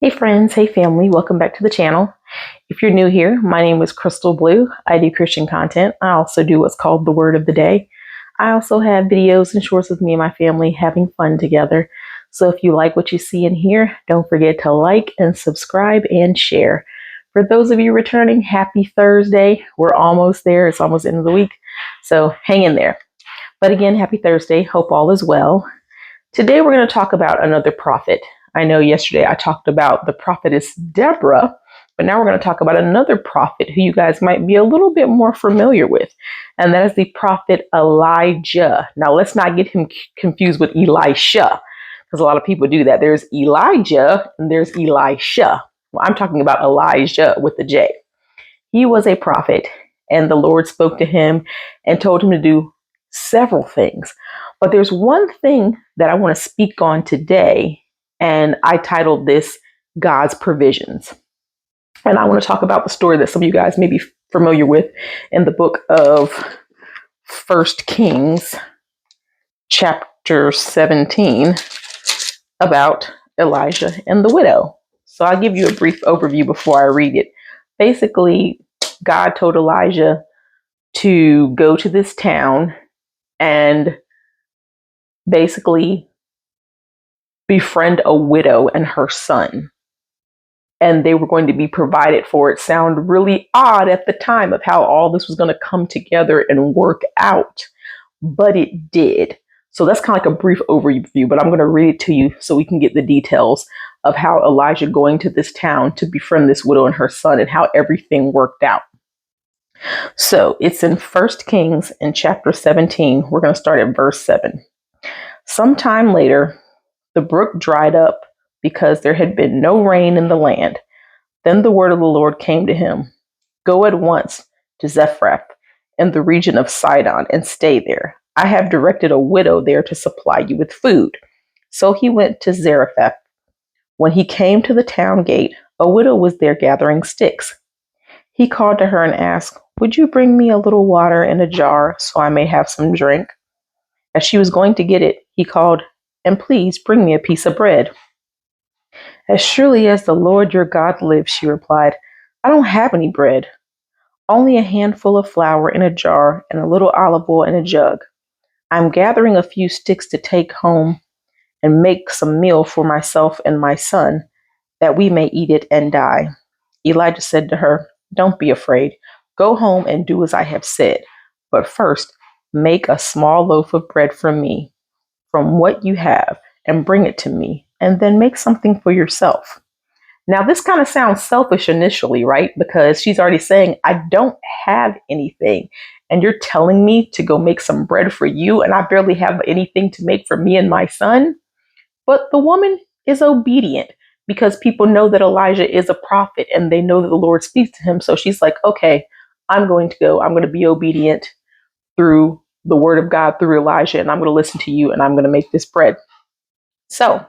Hey friends, hey family, welcome back to the channel. If you're new here, my name is Crystal Blue. I do Christian content. I also do what's called the Word of the Day. I also have videos and shorts with me and my family having fun together. So if you like what you see in here, don't forget to like and subscribe and share. For those of you returning, happy Thursday. We're almost there. It's almost the end of the week. So hang in there. But again, happy Thursday. Hope all is well. Today we're going to talk about another prophet. I know yesterday I talked about the prophetess Deborah, but now we're going to talk about another prophet who you guys might be a little bit more familiar with, and that is the prophet Elijah. Now let's not get him confused with Elisha, because a lot of people do that. There's Elijah and there's Elisha. Well, I'm talking about Elijah with the J. He was a prophet, and the Lord spoke to him and told him to do several things. But there's one thing that I want to speak on today, and I titled this God's Provisions. And I want to talk about the story that some of you guys may be familiar with in the book of First Kings, chapter 17, about Elijah and the widow. So I'll give you a brief overview before I read it. Basically, God told Elijah to go to this town and basically befriend a widow and her son. And they were going to be provided for. It sounded really odd at the time of how all this was going to come together and work out, but it did. So that's kind of like a brief overview, but I'm going to read it to you so we can get the details of how Elijah going to this town to befriend this widow and her son and how everything worked out. So it's in 1 Kings in chapter 17. We're going to start at verse 7. Sometime later, the brook dried up because there had been no rain in the land. Then the word of the Lord came to him. Go at once to Zarephath in the region of Sidon and stay there. I have directed a widow there to supply you with food. So he went to Zarephath. When he came to the town gate, a widow was there gathering sticks. He called to her and asked, Would you bring me a little water in a jar so I may have some drink? As she was going to get it, he called, And please bring me a piece of bread. As surely as the Lord your God lives, she replied, I don't have any bread, only a handful of flour in a jar and a little olive oil in a jug. I'm gathering a few sticks to take home and make some meal for myself and my son, that we may eat it and die. Elijah said to her, Don't be afraid. Go home and do as I have said. But first, make a small loaf of bread for me from what you have and bring it to me, and then make something for yourself. Now, this kind of sounds selfish initially, right? Because she's already saying, I don't have anything. And you're telling me to go make some bread for you, and I barely have anything to make for me and my son. But the woman is obedient because people know that Elijah is a prophet and they know that the Lord speaks to him. So she's like, okay, I'm going to go. I'm going to be obedient through the word of God, through Elijah, and I'm going to listen to you and I'm going to make this bread. So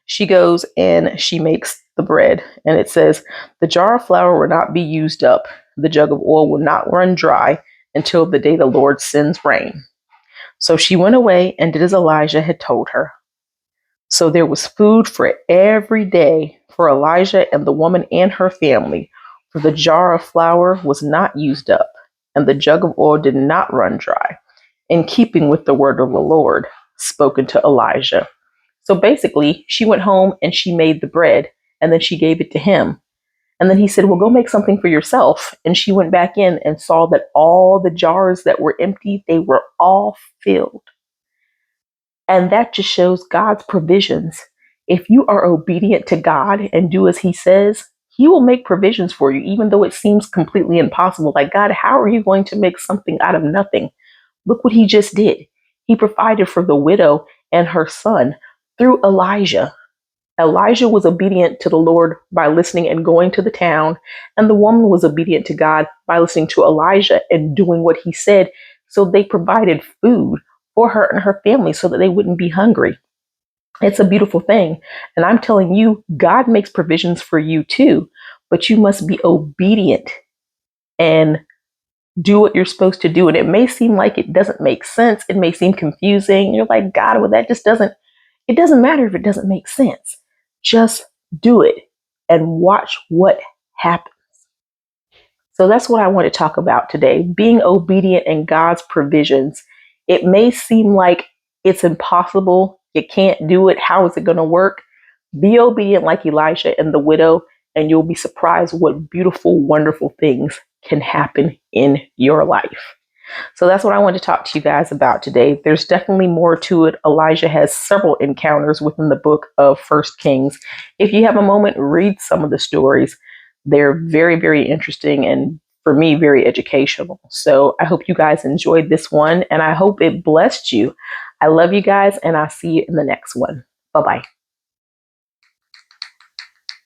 she goes and she makes the bread, and it says, the jar of flour will not be used up. The jug of oil will not run dry until the day the Lord sends rain. So she went away and did as Elijah had told her. So there was food for every day for Elijah and the woman and her family, for the jar of flour was not used up, and the jug of oil did not run dry, in keeping with the word of the Lord spoken to Elijah. So basically, she went home and she made the bread, and then she gave it to him. And then he said, well, go make something for yourself. And she went back in and saw that all the jars that were empty, they were all filled. And that just shows God's provisions. If you are obedient to God and do as he says, he will make provisions for you, even though it seems completely impossible. Like, God, how are you going to make something out of nothing? Look what he just did. He provided for the widow and her son through Elijah. Elijah was obedient to the Lord by listening and going to the town, and the woman was obedient to God by listening to Elijah and doing what he said. So they provided food for her and her family so that they wouldn't be hungry. It's a beautiful thing. And I'm telling you, God makes provisions for you too, but you must be obedient and do what you're supposed to do. And it may seem like it doesn't make sense. It may seem confusing. You're like, God, well, it doesn't matter if it doesn't make sense. Just do it. and watch what happens. So that's what I want to talk about today. Being obedient in God's provisions. It may seem like it's impossible. You can't do it. How is it going to work? Be obedient like Elijah and the widow, and you'll be surprised what beautiful, wonderful things can happen in your life. So that's what I wanted to talk to you guys about today. There's definitely more to it. Elijah has several encounters within the book of First Kings. If you have a moment, read some of the stories. They're very, very interesting and for me, very educational. So I hope you guys enjoyed this one and I hope it blessed you. I love you guys and I'll see you in the next one. Bye-bye.